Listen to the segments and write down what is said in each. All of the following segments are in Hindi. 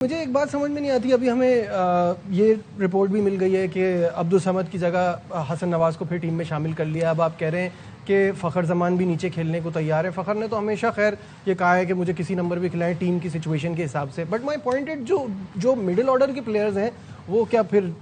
मुझे एक बात समझ में नहीं आती, अभी हमें ये रिपोर्ट भी मिल गई है कि अब्दुल समद की जगह हसन नवाज़ को फिर टीम में शामिल कर लिया। अब आप कह रहे हैं कि फ़खर जमान भी नीचे खेलने को तैयार है। फ़खर ने तो हमेशा खैर ये कहा है कि मुझे किसी नंबर भी खिलाएं टीम की सिचुएशन के हिसाब से। बट माय पॉइंट इज जो मिडिल ऑर्डर के प्लेयर्स हैं वो क्या फिर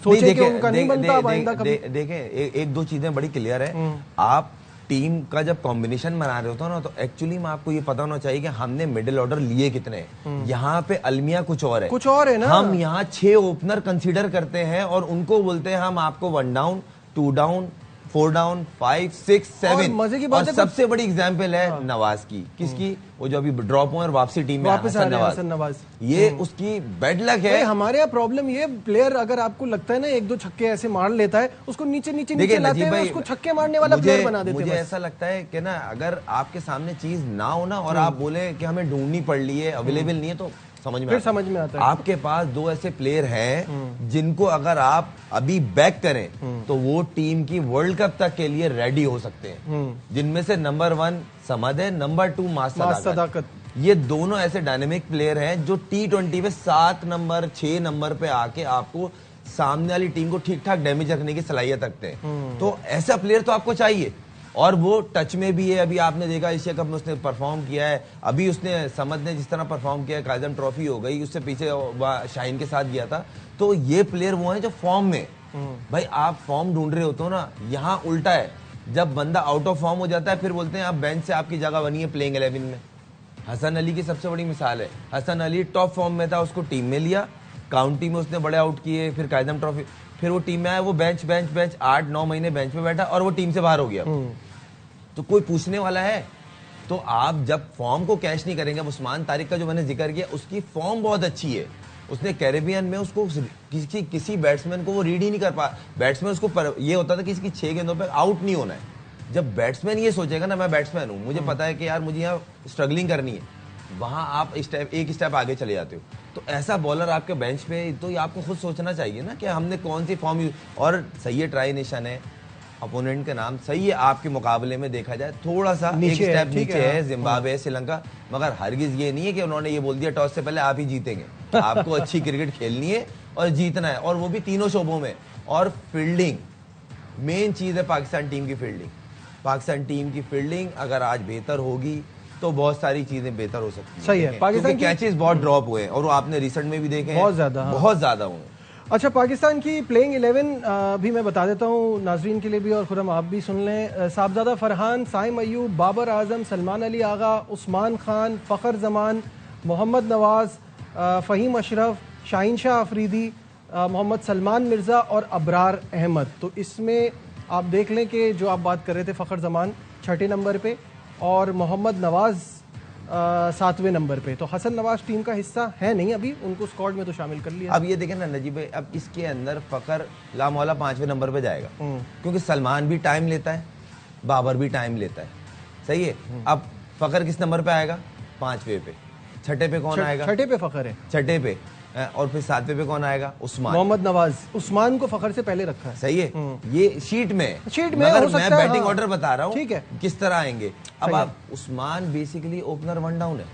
सोचे कि उनका नहीं बनता आइंदा कभी? देखें एक दो चीजें बड़ी क्लियर है। आप टीम का जब कॉम्बिनेशन बना रहे होते हो ना, तो एक्चुअली में आपको ये पता होना चाहिए कि हमने मिडिल ऑर्डर लिए कितने। यहाँ पे अलमिया कुछ और है ना। हम यहाँ 6 ओपनर कंसीडर करते हैं और उनको बोलते हैं हम आपको 1 डाउन 2 डाउन 4 डाउन 5 6 7। मजे की बात और सबसे बड़ी एग्जांपल है नवाज की। किसकी? वो जो अभी ड्रॉप हुए और वापसी टीम में हसन नवाज। ये उसकी बेड लक है। हमारे यहाँ प्रॉब्लम ये, प्लेयर अगर आपको लगता है ना 1-2 छक्के ऐसे मार लेता है, उसको नीचे लाते हैं, उसको छक्के मारने वाला प्लेयर बना देते हैं। मुझे ऐसा लगता है कि ना, अगर आपके सामने चीज ना हो ना और आप बोले कि हमें ढूंढनी पड़ रही है, अवेलेबल नहीं है, तो समझ में आता है। आपके पास 2 ऐसे प्लेयर हैं जिनको अगर आप अभी बैक करें तो वो टीम की वर्ल्ड कप तक के लिए रेडी हो सकते हैं। जिनमें से नंबर 1 समद है, नंबर 2 मास सदाकत। ये दोनों ऐसे डायनेमिक प्लेयर हैं जो T20 में 7 नंबर 6 नंबर पे आके आपको सामने वाली टीम को ठीक ठाक डैमेज रखने की सलाहियत रखते हैं। तो ऐसा प्लेयर तो आपको चाहिए, और वो टच में भी है। अभी आपने देखा एशिया कप में उसने परफॉर्म किया है। अभी उसने समद ने जिस तरह परफॉर्म किया है, कायदम ट्रॉफी हो गई, उससे पीछे शाहीन के साथ गया था। तो ये प्लेयर वो हैं जो फॉर्म में। भाई आप फॉर्म ढूंढ रहे होते हो ना, यहाँ उल्टा है। जब बंदा आउट ऑफ फॉर्म हो जाता है फिर बोलते हैं आप बेंच से आपकी जगह बनी है प्लेइंग 11 में। हसन अली की सबसे बड़ी मिसाल है। हसन अली टॉप फॉर्म में था, उसको टीम में लिया, काउंटी में उसने बड़े आउट किए, फिर कायदम ट्रॉफी, फिर वो टीम में आया, वो बेंच 8-9 महीने बेंच में बैठा और वो टीम से बाहर हो गया। तो कोई पूछने वाला है? तो आप जब फॉर्म को कैच नहीं करेंगे, उस्मान तारिक का जो मैंने जिक्र किया, उसकी फॉर्म बहुत अच्छी है। उसने कैरेबियन में उसको किसी बैट्समैन को वो रीड ही नहीं कर पा। बैट्समैन उसको ये होता था कि इसकी 6 गेंदों पे आउट नहीं होना है। जब बैट्समैन ये सोचेगा ना, मैं बैट्समैन हूं, मुझे पता है कि यार मुझे यहाँ स्ट्रगलिंग करनी है, वहां आप एक स्टेप आगे चले जाते हो। तो ऐसा बॉलर आपके बेंच पे, तो ये आपको खुद सोचना चाहिए ना कि हमने कौन सी फॉर्म यूज। और सही है, ट्राई नेशन है, अपोनेंट के नाम सही है, आपके मुकाबले में देखा जाए थोड़ा सा एक स्टेप नीचे है जिम्बाब्वे, श्रीलंका, मगर हरगिज ये नहीं है कि उन्होंने ये बोल दिया टॉस से पहले आप ही जीतेंगे। आपको अच्छी क्रिकेट खेलनी है और जीतना है, और वो भी तीनों शोबों में। और फील्डिंग मेन चीज है पाकिस्तान टीम की फील्डिंग। पाकिस्तान टीम की फील्डिंग अगर आज बेहतर होगी तो बहुत सारी चीजें बेहतर हो सकती हैं। सही है। पाकिस्तान के कैचेस बहुत ड्रॉप हुए हैं और वो आपने रिसेंट में भी देखे हैं, बहुत ज्यादा हुए। अच्छा, पाकिस्तान की प्लेइंग 11 भी मैं बता देता हूँ नाजरीन के लिए भी, और खुरम आप भी सुन लें। साहबजादा फरहान, साइम अयूब, बाबर आजम, सलमान अली आगा, उस्मान खान, फ़खर जमान, मोहम्मद नवाज, फ़हीम अशरफ, शाहीन शाह अफरीदी, मोहम्मद सलमान मिर्ज़ा और अबरार अहमद। तो इसमें आप देख लें कि जो आप बात कर रहे थे, फ़खर जमान 6ठे नंबर पे और मोहम्मद नवाज 7वें नंबर पे। तो हसन नवाज टीम का हिस्सा है नहीं अभी, उनको स्क्वाड में तो शामिल कर लिया। अब ये देखें ना नजीब भाई, अब इसके अंदर फ़खर लामौला 5वें नंबर पे जाएगा, क्योंकि सलमान भी टाइम लेता है, बाबर भी टाइम लेता है, सही है। अब फ़खर किस नंबर पे आएगा? 5वें पे। 6ठे पे कौन आएगा? 6ठे पे फ़खर है। 6ठे पे, और फिर 7वें पे कौन आएगा? उस्मान, मोहम्मद नवाज। उस्मान को फ़खर से पहले रखा है, सही है। ये शीट में मगर मैं बैटिंग ऑर्डर बता रहा हूँ, ठीक है, किस तरह आएंगे। अब आप उस्मान बेसिकली ओपनर 1 डाउन है,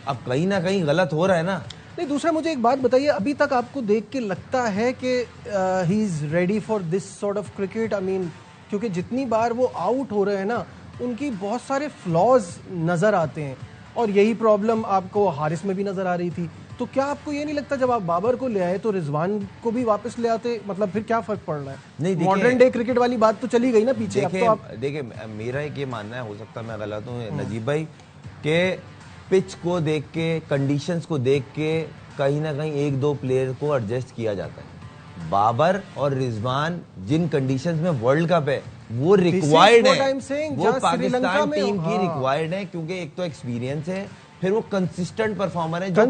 अब कहीं ना कहीं गलत हो रहा है ना। नहीं, दूसरा मुझे एक बात बताइए, अभी तक आपको देख के लगता है कि he is ready for this sort of cricket? I mean, क्योंकि जितनी बार वो आउट हो रहे हैं ना, उनकी बहुत सारे फ्लॉज नजर आते हैं, और यही प्रॉब्लम आपको हारिस में भी नजर आ रही थी। तो क्या आपको ये नहीं लगता जब आप बाबर को ले आए तो रिजवान को भी वापस ले आते, मतलब फिर क्या फर्क पड़ रहा है? नहीं, मॉडर्न डे क्रिकेट वाली बात तो चली गई ना पीछे। अब तो आप देखिए, मेरा एक ये मानना है, हो सकता है मैं गलत हूँ नजीब भाई, के पिच को देख के, कंडीशंस को देख के कहीं ना कहीं 1-2 प्लेयर को एडजस्ट किया जाता है। बाबर और रिजवान जिन कंडीशंस में वर्ल्ड कप है वो रिक्वायर्ड है, वो पाकिस्तान टीम की रिक्वायर्ड है, क्योंकि एक तो एक्सपीरियंस है, फिर वो कंसिस्टेंट परफॉर्मर है, जो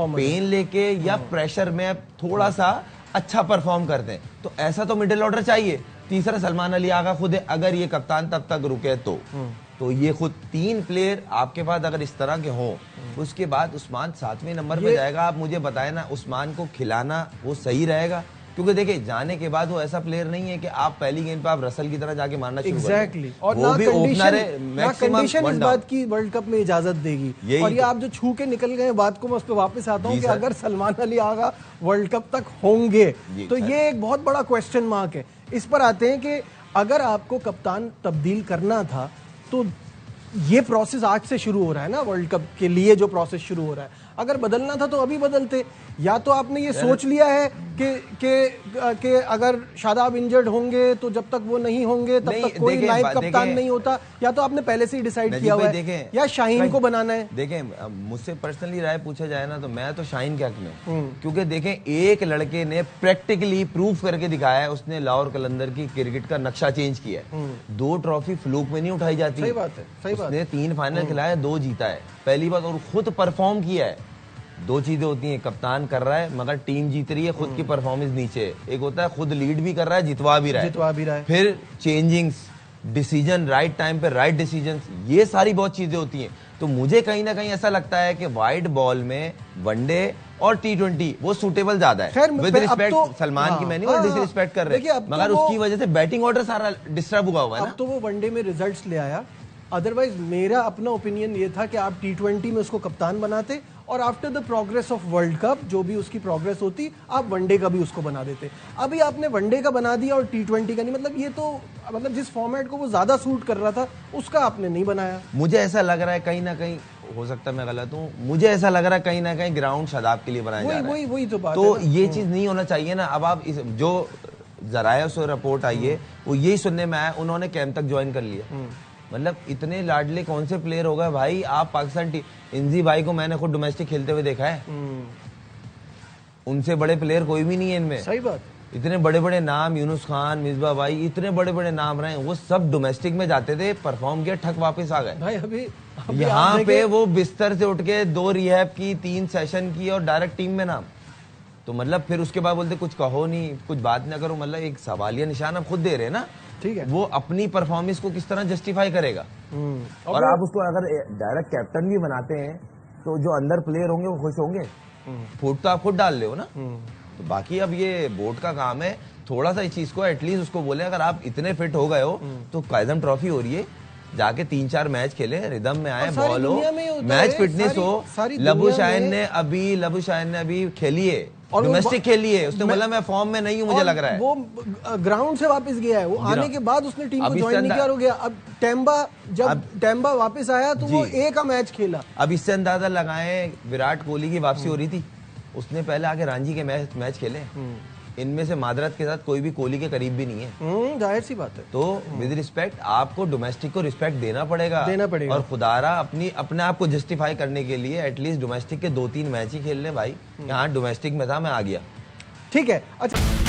पेन लेके या प्रेशर में थोड़ा सा अच्छा परफॉर्म करते हैं। तो ऐसा तो मिडिल ऑर्डर चाहिए। तीसरा सलमान अली आगा खुद है, अगर ये कप्तान तब तक रुके तो ये खुद 3 प्लेयर आपके पास अगर इस तरह के हों, उसके बाद उस्मान 7वें नंबर पे जाएगा। आप मुझे बताएं ना, उस्मान को खिलाना वो सही रहेगा? क्योंकि देखिए जाने के बाद वो ऐसा प्लेयर नहीं है कि आप पहली गेंद पे आप रसल की तरह जाके मारना शुरू एग्जैक्टली और वो भी ओपनर है, कंडीशन इस बात की वर्ल्ड कप में इजाजत देगी। और ये आप जो छू के निकल गए बात को मैं उस पर वापस आता हूँ कि अगर सलमान अली आगा वर्ल्ड कप तक होंगे तो ये एक बहुत बड़ा क्वेश्चन मार्क है। इस पर आते हैं कि अगर आपको कप्तान तब्दील करना था तो ये प्रोसेस आज से शुरू हो रहा है ना, वर्ल्ड कप के लिए जो प्रोसेस शुरू हो रहा है। अगर बदलना था तो अभी बदलते, या तो आपने ये सोच लिया है कि अगर शादाब इंजर्ड होंगे तो जब तक वो नहीं होंगे तब तक कोई नायब कप्तान नहीं होता, या तो आपने पहले से ही डिसाइड किया हुआ है या शाहीन को बनाना है। देखें मुझसे पर्सनली राय पूछा जाए ना तो मैं तो शाहीन के हक में, क्योंकि देखें एक लड़के ने प्रैक्टिकली प्रूव करके दिखाया है, उसने लाहौर कलंदर की क्रिकेट का नक्शा चेंज किया है। 2 ट्रॉफी फ्लूक में नहीं उठाई जाती। सही बात है, सही बात है। 3 फाइनल खिलाया, 2 जीता है, पहली बात, और खुद परफॉर्म किया है। 2 चीजें होती हैं, कप्तान कर रहा है मगर टीम जीत रही है, खुद की परफॉर्मेंस नीचे है। एक होता है खुद लीड भी कर रहा है, जितवा भी रहा है, फिर चेंजिंग्स, डिसीजन, राइट टाइम पे राइट डिसीजन, ये सारी बहुत चीजें होती हैं। तो मुझे कहीं ना कहीं ऐसा लगता है कि वाइड बॉल में वनडे और T20 वो सूटेबल ज्यादा है। विद रिस्पेक्ट सलमान की मैं नहीं डिसरिस्पेक्ट कर रहे, मगर उसकी वजह से बैटिंग ऑर्डर सारा डिस्टर्ब हुआ है ना। अब तो वो वनडे में रिजल्ट्स ले आया, अदरवाइज मेरा अपना ओपिनियन ये था कि आप T20 में उसको कप्तान बनाते और after the progress of world cup जो भी उसकी प्रोग्रेस होती आप वनडे का भी उसको बना देते। अभी आपने वनडे का बना दिया और T20 का नहीं, मतलब ये तो मतलब जिस फॉर्मेट को वो ज्यादा सूट कर रहा था उसका आपने नहीं बनाया। मुझे ऐसा लग रहा है कहीं ना कहीं, हो सकता है मैं गलत हूँ, मुझे ऐसा लग रहा है कहीं ना कहीं ग्राउंड शादाब के लिए बनाया जा रहा है। वही तो बात तो है ये चीज नहीं होना चाहिए ना। अब आप जो जराया से रिपोर्ट आई है वो यही सुनने में आया उन्होंने कैंप तक ज्वाइन कर लिया। मतलब इतने लाडले कौन से प्लेयर हो गए भाई। आप पाकिस्तान इंजी भाई को मैंने खुद डोमेस्टिक खेलते हुए देखा है, उनसे बड़े प्लेयर कोई भी नहीं है इनमें। सही बात। इतने बड़े बड़े नाम, यूनुस खान, मिसबा भाई, इतने बड़े बड़े नाम रहे, वो सब डोमेस्टिक में जाते थे, परफॉर्म किया, ठक वापस आ गए भाई। अभी यहाँ पे वो बिस्तर से उठ के 2 रिहैब की, 3 सेशन की और डायरेक्ट टीम में नाम। तो मतलब फिर उसके बाद बोलते कुछ कहो नहीं, कुछ बात ना करो, मतलब एक सवालिया निशान आप खुद दे रहे हैं ना। ठीक है, वो अपनी परफॉर्मेंस को किस तरह जस्टिफाई करेगा। और आप उसको अगर डायरेक्ट कैप्टन भी बनाते हैं तो जो अंदर प्लेयर होंगे वो खुश होंगे। फुट तो आप खुद डाल रहे हो ना। तो बाकी अब ये बोर्ड का काम है, थोड़ा सा इस चीज को एटलीस्ट उसको बोले अगर आप इतने फिट हो गए हो तो कायदम ट्रॉफी हो रही है, जाके 3-4 मैच खेले, रिदम में आए, बॉल हो, मैच फिटनेस हो। लबू शाहीन ने अभी खेली है, डोमेस्टिक खेली है, उसने बोला मैं फॉर्म में नहीं हूं, मुझे लग रहा है। वो ग्राउंड से वापस गया है, वो आने के बाद उसने टीम को ज्वाइन नहीं किया हो गया। अब टेम्बा वापस आया तो वो एक का मैच खेला। अब इससे अंदाजा लगाएं, विराट कोहली की वापसी हो रही थी, उसने पहले आके रांची के मैच खेले, इनमें से मादरत के साथ कोई भी कोहली के करीब भी नहीं है। जाहिर सी बात है। तो विद रिस्पेक्ट आपको डोमेस्टिक को रिस्पेक्ट देना पड़ेगा और खुदारा अपने आप को जस्टिफाई करने के लिए एटलीस्ट डोमेस्टिक के 2-3 मैच ही खेल ले भाई। यहाँ डोमेस्टिक में था, मैं आ गया। ठीक है, अच्छा।